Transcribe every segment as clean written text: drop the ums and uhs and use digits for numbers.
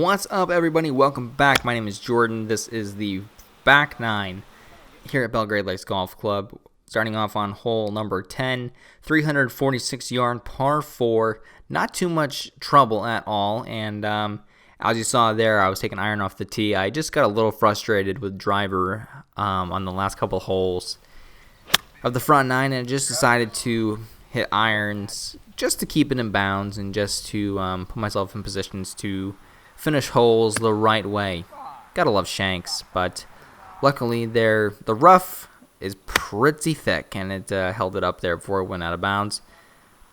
What's up, everybody? Welcome back. My name is Jordan. This is the back nine here at Belgrade Lakes Golf Club. Starting off on hole number 10, 346-yard par 4. Not too much trouble at all. And as you saw there, I was taking iron off the tee. I just got a little frustrated with driver on the last couple holes of the front nine, and just decided to hit irons just to keep it in bounds and just to put myself in positions to finish holes the right way. Gotta love shanks, but luckily the rough is pretty thick, and it held it up there before it went out of bounds.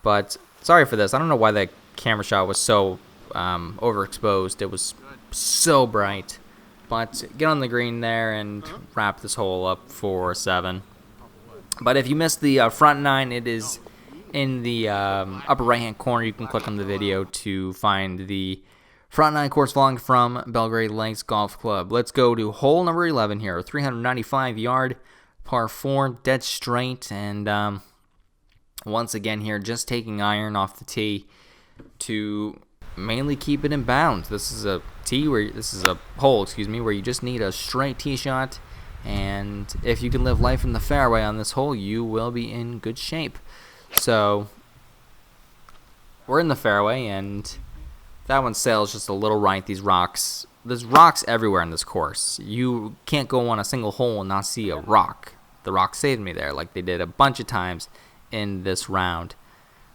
But sorry for this. I don't know why that camera shot was so overexposed. It was so bright. But get on the green there and wrap this hole up for 7. But if you missed the front nine, it is in the upper right-hand corner. You can click on the video to find the front nine course vlog from Belgrade Lakes Golf Club. Let's go to hole number 11 here. 395-yard par 4, dead straight. And once again here, just taking iron off the tee to mainly keep it in bounds. This is a hole, where you just need a straight tee shot. And if you can live life in the fairway on this hole, you will be in good shape. So we're in the fairway, and that one sails just a little right. There's rocks everywhere in this course. You can't go on a single hole and not see a rock. The rock saved me there, like they did a bunch of times in this round.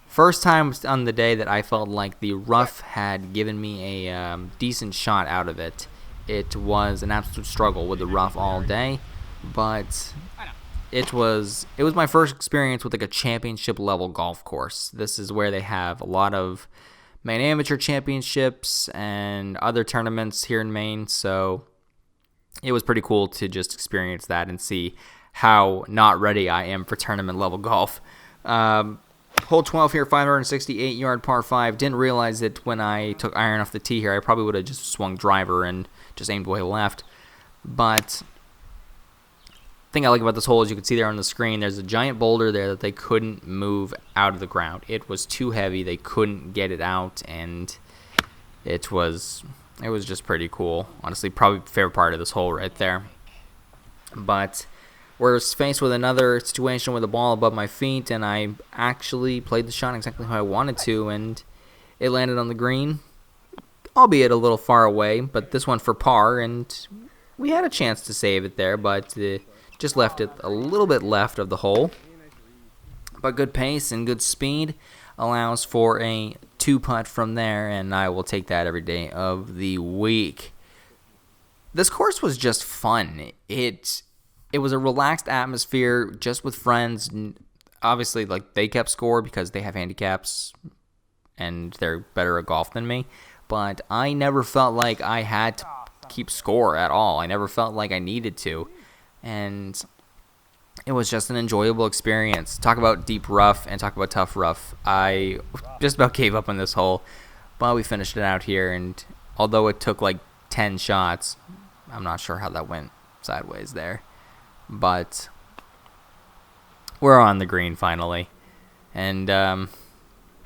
First time on the day that I felt like the rough had given me a decent shot out of it. It was an absolute struggle with the rough all day, but it was my first experience with like a championship level golf course. This is where they have a lot of Maine amateur championships and other tournaments here in Maine, so it was pretty cool to just experience that and see how not ready I am for tournament level golf. Hole 12 here, 568-yard par 5. Didn't realize it when I took iron off the tee here. I probably would have just swung driver and just aimed way left. But the thing I like about this hole, as you can see there on the screen, there's a giant boulder there that they couldn't move out of the ground. It was too heavy. They couldn't get it out, and it was just pretty cool. Honestly, probably favorite part of this hole right there. But we're faced with another situation with a ball above my feet, and I actually played the shot exactly how I wanted to, and it landed on the green, albeit a little far away, but this one for par, and we had a chance to save it there, but just left it a little bit left of the hole. But good pace and good speed allows for a 2-putt from there, and I will take that every day of the week. This course was just fun. It was a relaxed atmosphere, just with friends. Obviously, like, they kept score because they have handicaps and they're better at golf than me. But I never felt like I had to keep score at all. I never felt like I needed to. And it was just an enjoyable experience. Talk about deep rough and talk about tough rough. I just about gave up on this hole, but we finished it out here. And although it took like 10 shots, I'm not sure how that went sideways there. But we're on the green finally, and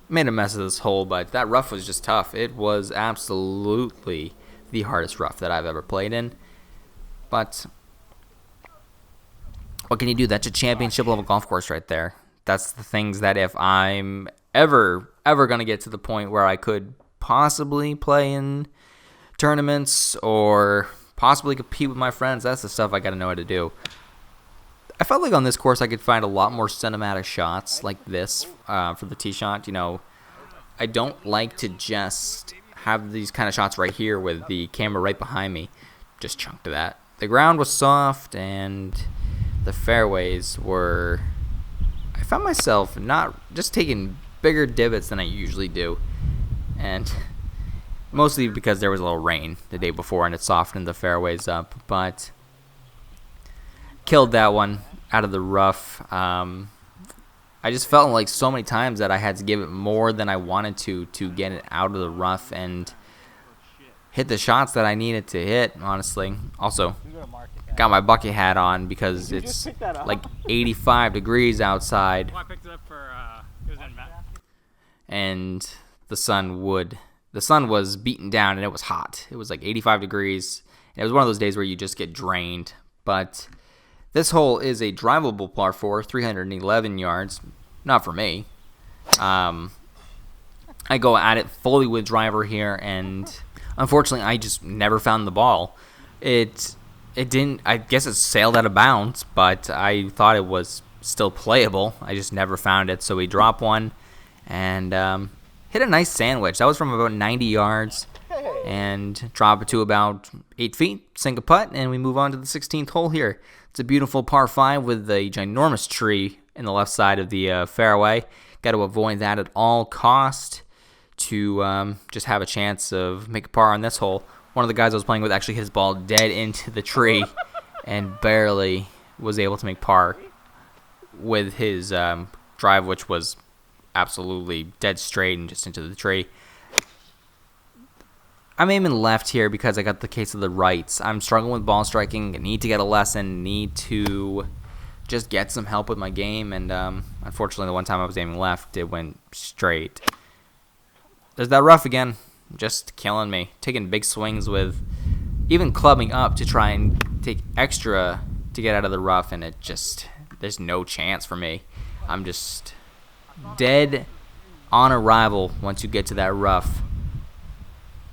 made a mess of this hole, but that rough was just tough. It was absolutely the hardest rough that I've ever played in. But what can you do? That's a championship level golf course right there. That's the things that if I'm ever going to get to the point where I could possibly play in tournaments or possibly compete with my friends, that's the stuff I got to know how to do. I felt like on this course I could find a lot more cinematic shots like this for the tee shot. You know, I don't like to just have these kind of shots right here with the camera right behind me. Just chunk to that. The ground was soft, and the fairways were... I found myself not just taking bigger divots than I usually do. And mostly because there was a little rain the day before and it softened the fairways up. But killed that one out of the rough. I just felt like so many times that I had to give it more than I wanted to get it out of the rough and hit the shots that I needed to hit, honestly. Also, got my bucket hat on because it's like 85 degrees outside. I picked it up for, it was in Matt. And the sun would the sun was beaten down and it was hot. It was like 85 degrees. It was one of those days where you just get drained. But this hole is a drivable par 4, 311 yards. Not for me. I go at it fully with driver here, and unfortunately, I just never found the ball. It didn't. I guess it sailed out of bounds, but I thought it was still playable. I just never found it. So we drop one and hit a nice sandwich. That was from about 90 yards, and drop it to about 8 feet, sink a putt, and we move on to the 16th hole here. It's a beautiful par 5 with a ginormous tree in the left side of the fairway. Got to avoid that at all cost to just have a chance of make a par on this hole. One of the guys I was playing with actually hit his ball dead into the tree and barely was able to make par with his drive, which was absolutely dead straight and just into the tree. I'm aiming left here because I got the case of the rights. I'm struggling with ball striking. I need to get a lesson. Need to just get some help with my game. And unfortunately, the one time I was aiming left, it went straight. There's that rough again. Just killing me. Taking big swings with even clubbing up to try and take extra to get out of the rough. And it just, there's no chance for me. I'm just dead on arrival once you get to that rough.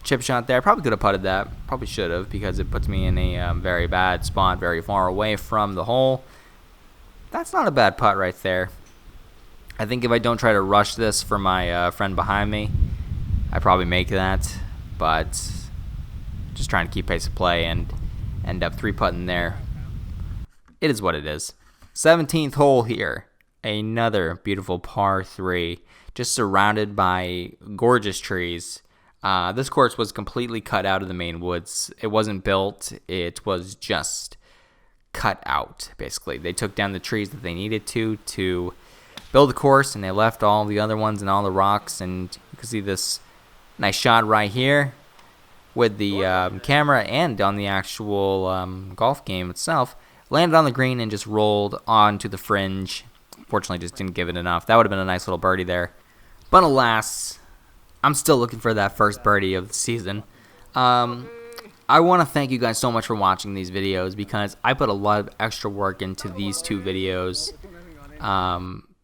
Chip shot there. Probably could have putted that. Probably should have, because it puts me in a very bad spot, very far away from the hole. That's not a bad putt right there. I think if I don't try to rush this for my friend behind me, I probably make that. But just trying to keep pace of play and end up 3-putting there. It is what it is. 17th hole here. Another beautiful par 3. Just surrounded by gorgeous trees. This course was completely cut out of the Maine woods. It wasn't built. It was just cut out, basically. They took down the trees that they needed to build the course, and they left all the other ones and all the rocks. And you can see this nice shot right here with the camera and on the actual golf game itself. Landed on the green and just rolled onto the fringe. Fortunately, just didn't give it enough. That would have been a nice little birdie there. But alas, I'm still looking for that first birdie of the season. I want to thank you guys so much for watching these videos, because I put a lot of extra work into these 2 videos,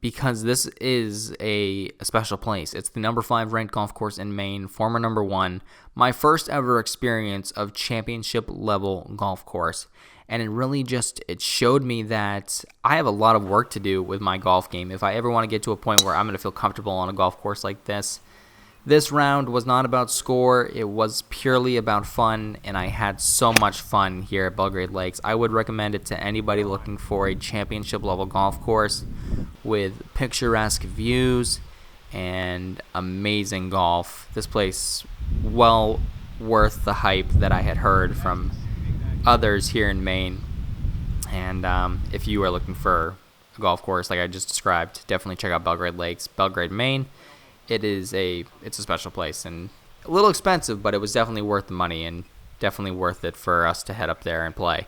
because this is a special place. It's the number 5 ranked golf course in Maine, former number 1, my first ever experience of championship level golf course. And it really it showed me that I have a lot of work to do with my golf game if I ever want to get to a point where I'm going to feel comfortable on a golf course like this. This round was not about score. It was purely about fun, and I had so much fun here at Belgrade Lakes. I would recommend it to anybody looking for a championship-level golf course with picturesque views and amazing golf. This place, well worth the hype that I had heard from others here in Maine. And if you are looking for a golf course like I just described, definitely check out Belgrade Lakes, Belgrade, Maine. It's a special place, and a little expensive, but it was definitely worth the money and definitely worth it for us to head up there and play.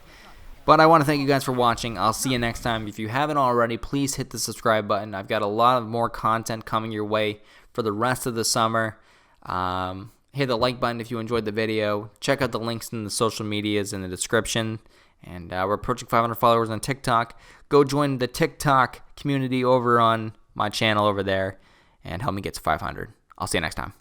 But I want to thank you guys for watching. I'll see you next time. If you haven't already, please hit the subscribe button. I've got a lot of more content coming your way for the rest of the summer. Hit the like button if you enjoyed the video. Check out the links in the social medias in the description. And we're approaching 500 followers on TikTok. Go join the TikTok community over on my channel over there and help me get to 500. I'll see you next time.